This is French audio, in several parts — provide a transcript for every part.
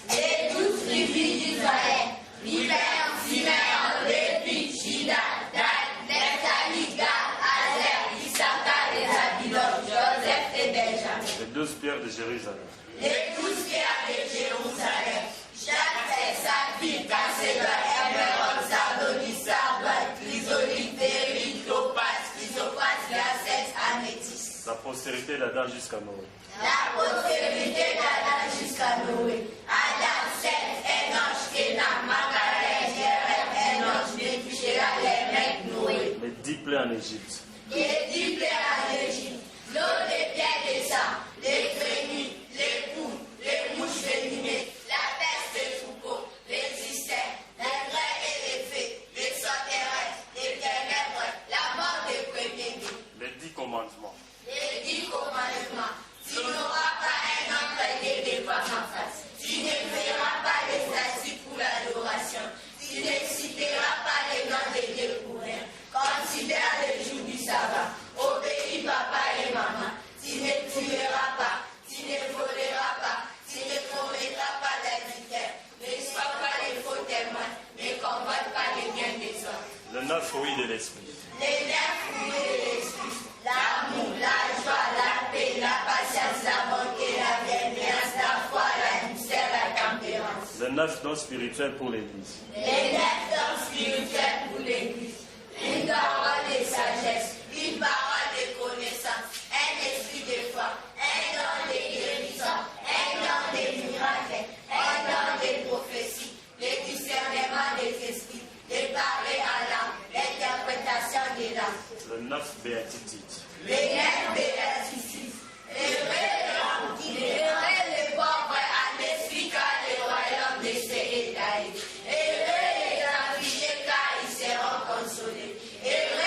Les 12 tribus d'Israël, Libère, Siméon, Lévi, Juda, Dan, Nephtali, Gad, Aser, Issachar et Zabulon, Joseph et Benjamin. Les 12 pierres de Jérusalem. Les 12 pierres de Jérusalem. Chaque fait sa ville, Cancédoine, Émeraude, Sardonie, Sardouane, Chrysolite, Béryl, Topaz, Chrysoprase, Hyacinthe, Améthyste. La postérité d'Adam jusqu'à Noé. La postérité d'Adam jusqu'à Noé. Adam, Seth, Enoch, Kénan, Magalhaë, Jéred, Enoch, Méthusélah, Lémec, Noé. Les 10 plaies en Égypte. Les 10 plaies en Égypte. L'eau des pierres des sangs, les grenouilles, les poules, les mouches venimées, la peste des troupeaux, les hystères, les grès et les fées, les sauterelles, les ténèbres, la mort des premiers-nés. Les 10 commandements. Les 10 commandements. Tu n'auras pas un homme taillé des femmes en face. Tu ne feras pas les statues pour l'adoration. Tu ne citeras pas les noms des dieux pour rien. Considère les jours du sabbat. Obéis papa et maman. Tu ne tueras pas. Tu ne voleras pas. Tu ne commettras pas d'adultère. Ne sois pas les faux témoins. Ne convoite pas les biens des autres. Les 9 fruits de l'esprit. Les 9 fruits de l'esprit. L'amour, la joie, la paix, la patience, la bonté, la bienveillance, la foi, la douceur, la tempérance. Les 9 dons spirituels pour l'Église. Les 9 dons spirituels pour l'Église. Une parole de sagesse, une parole de connaissance, un esprit de foi, un don de guérison, un don de miracles, un don de prophétie, le discernement des esprits, le parler en langue, l'interprétation des langues. Les 9 béatitudes. Les 9 béatitudes. Heureux les pauvres en esprit car le royaume de Dieu est taillé. Heureux les affligés car ils seront consolés. Heureux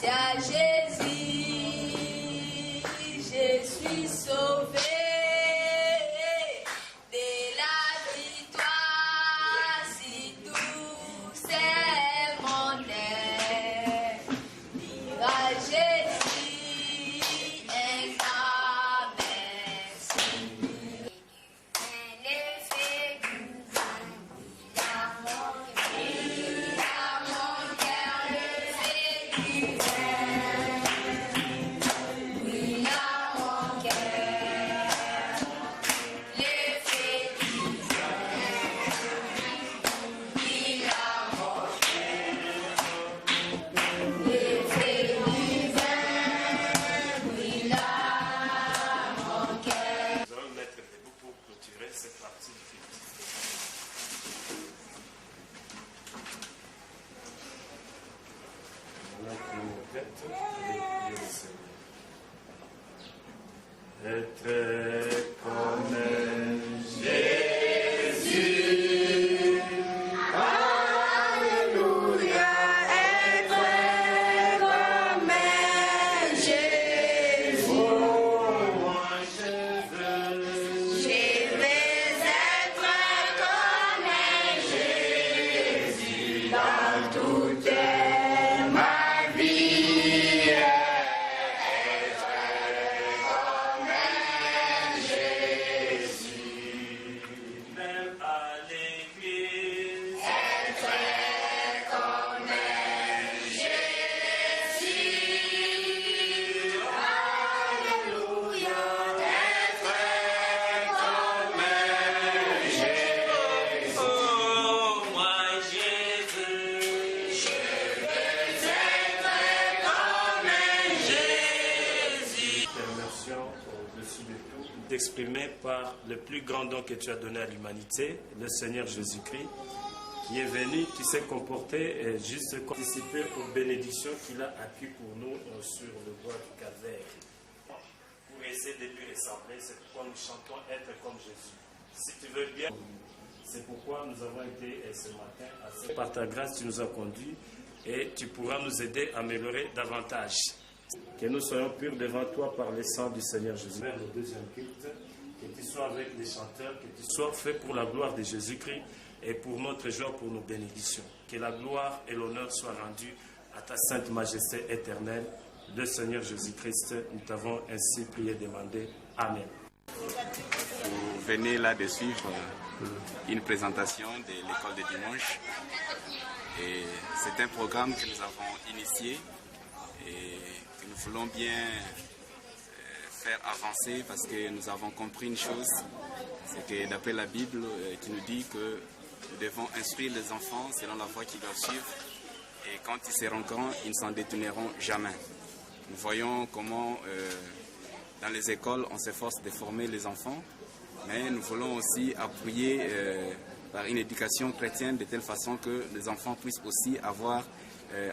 Grâce à Jésus, je suis sauvé. De la victoire, si tout c'est mon aide. Dire à Jésus un grand merci. L'effet du vin, il a mon cœur, l'effet du vin. Il a mon cœur, l'effet du vin. Il a mon cœur, l'effet du vin. Il a mon cœur. Nous allons nous mettre debout pour clôturer cette partie du film. On a pris nos têtes et prier le Seigneur. Être comme Jésus. Alléluia, être comme Jésus. Oh, moi, Jésus. Je vais être comme Jésus dans toute ma vie. Être comme Jésus. Même à l'église. Être comme Jésus. Alléluia, être comme Jésus. Oh, moi, Jésus. Je veux être comme Jésus. Te remercions au-dessus de tout d'exprimer par le plus grand don que tu as donné à l'humanité, le Seigneur Jésus-Christ, qui est venu, qui s'est comporté et juste participer aux bénédictions qu'il a acquises pour nous sur le bois du calvaire. Pour essayer de lui ressembler, c'est pourquoi nous chantons être comme Jésus. Si tu veux bien, c'est pourquoi nous avons été ce matin, par ta grâce, tu nous as conduits et tu pourras nous aider à améliorer davantage. Que nous soyons purs devant toi par le sang du Seigneur Jésus. Le deuxième culte, que tu sois avec les chanteurs, que tu sois fait pour la gloire de Jésus-Christ et pour notre joie, pour nos bénédictions. Que la gloire et l'honneur soient rendus à ta sainte majesté éternelle, le Seigneur Jésus-Christ. Nous t'avons ainsi prié et demandé. Amen. Vous venez là de suivre une présentation de l'école de dimanche. Et c'est un programme que nous avons initié et que nous voulons bien faire avancer parce que nous avons compris une chose, c'est que d'après la Bible qui nous dit que nous devons instruire les enfants selon la voie qu'ils doivent suivre et quand ils seront grands, ils ne s'en détourneront jamais. Nous voyons comment dans les écoles on s'efforce de former les enfants, mais nous voulons aussi appuyer par une éducation chrétienne de telle façon que les enfants puissent aussi avoir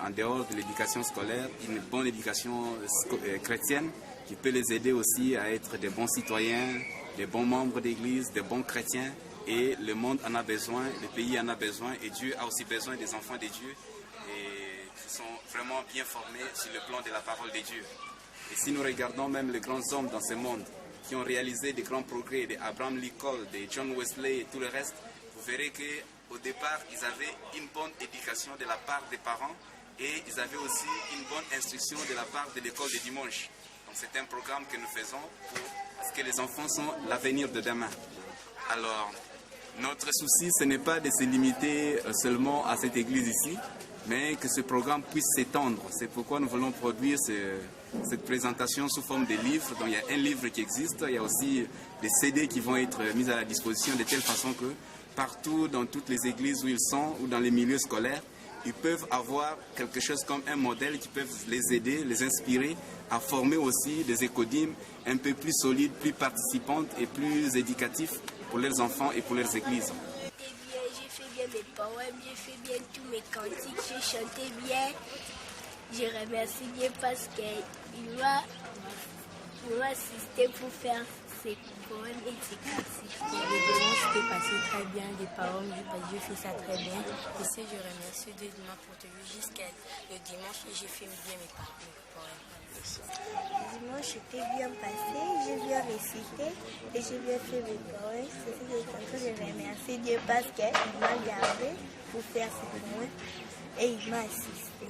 en dehors de l'éducation scolaire une bonne éducation chrétienne qui peut les aider aussi à être des bons citoyens, des bons membres d'église, des bons chrétiens. Et le monde en a besoin, le pays en a besoin et Dieu a aussi besoin des enfants de Dieu et qui sont vraiment bien formés sur le plan de la parole de Dieu. Et si nous regardons même les grands hommes dans ce monde qui ont réalisé des grands progrès, d'Abraham Lincoln, de John Wesley et tout le reste, vous verrez qu'au départ, ils avaient une bonne éducation de la part des parents et ils avaient aussi une bonne instruction de la part de l'école de dimanche. Donc c'est un programme que nous faisons parce que les enfants sont l'avenir de demain. Alors, notre souci, ce n'est pas de se limiter seulement à cette église ici, mais que ce programme puisse s'étendre. C'est pourquoi nous voulons produire cette présentation sous forme de livres. Donc il y a un livre qui existe, il y a aussi des CD qui vont être mis à la disposition de telle façon que partout dans toutes les églises où ils sont ou dans les milieux scolaires, ils peuvent avoir quelque chose comme un modèle qui peut les aider, les inspirer à former aussi des écodymes un peu plus solides, plus participantes et plus éducatifs pour leurs enfants et pour leurs églises. J'ai fait bien mes poèmes, j'ai fait bien tous mes cantiques, j'ai chanté bien. Je remercie Dieu parce qu'il m'a assisté pour faire ses poèmes et ses classiques. Le dimanche s'était passé très bien, les parents m'ont dit que Dieu fait ça très bien. Et si je remercie Dieu de m'a protégé jusqu'à le dimanche et j'ai fait bien mes poèmes. Le dimanche était bien passé, j'ai bien récité et j'ai bien fait mes poèmes. C'est ce que je suis en train de remercier Dieu parce qu'il m'a gardé pour faire ces poèmes et il m'a assisté.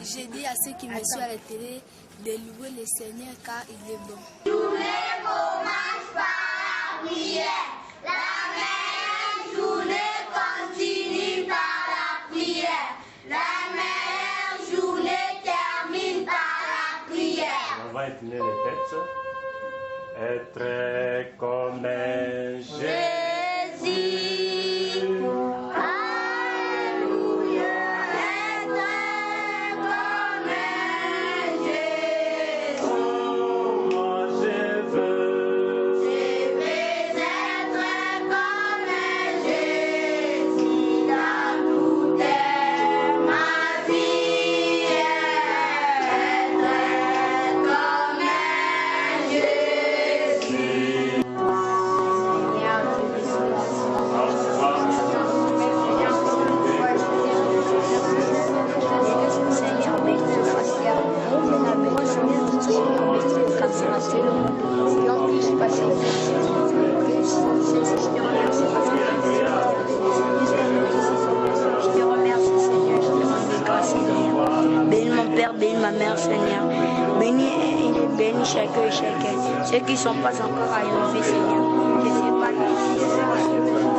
J'ai dit à ceux qui me suivent à la télé de louer le Seigneur car il est bon. Journée commence par la prière. La meilleure journée continue par la prière. La meilleure journée termine par la prière. On va incliner les têtes. Être comme un Jésus. Bénis mon Père, bénis ma mère, Seigneur. Bénis chacun et chacun. Ceux qui ne sont pas encore arrivés, Seigneur. Je ne sais pas qui